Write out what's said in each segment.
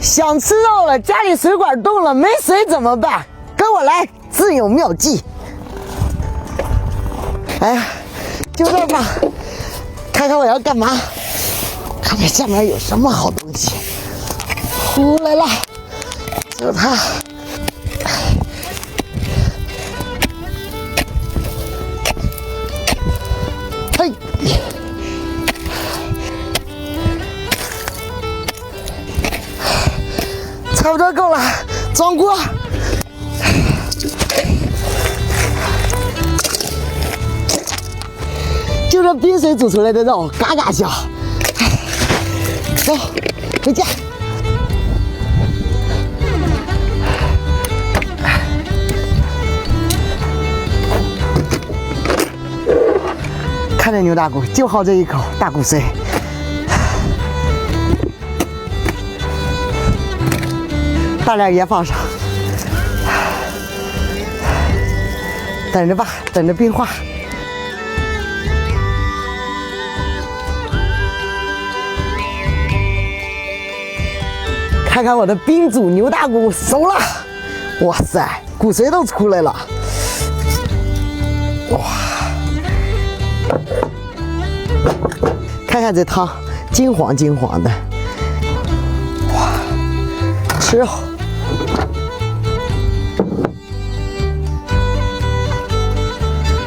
想吃肉了，家里水管冻了，没水怎么办？跟我来，自有妙计。哎呀，就这吧，看看我要干嘛？看看下面有什么好东西。出来了，就它。嘿。差不多够了，装锅。就这冰水煮出来的肉，嘎嘎香。走，回家。看这牛大骨，就好这一口大骨髓。大点盐放上，等着吧，等着冰化。看看我的冰煮牛大骨熟了，哇塞，骨髓都出来了，哇！看看这汤，金黄金黄的，哇！吃肉。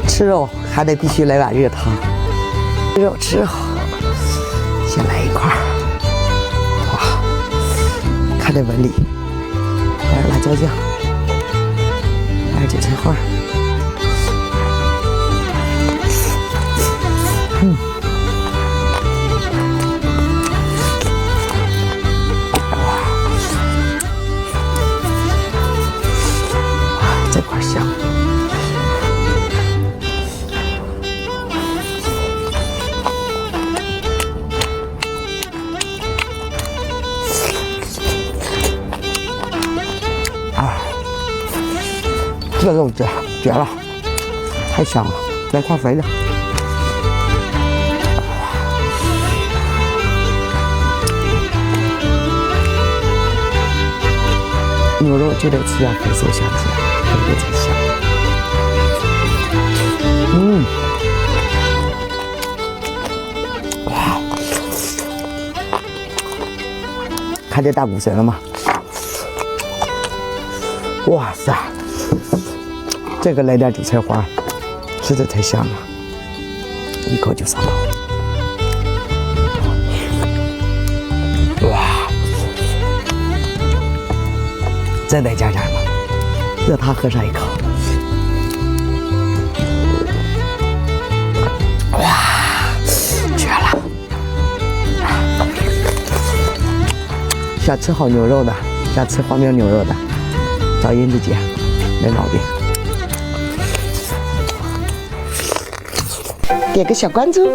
吃肉还得必须来碗热汤，吃肉，先来一块儿，哇，看这纹理，来点辣椒酱，来点韭菜花，哇，这块香。这肉绝了，太香了，来块肥的。牛肉就得吃点肥瘦相间，肥的才香。哇！看这大骨髓了吗？哇塞！这个来点韭菜花，吃着才香啊！一口就上头。哇！再来加点吧，热汤喝上一口。哇，绝了！想吃好牛肉的，想吃黄焖牛肉的，找银子姐，没毛病。点个小关注。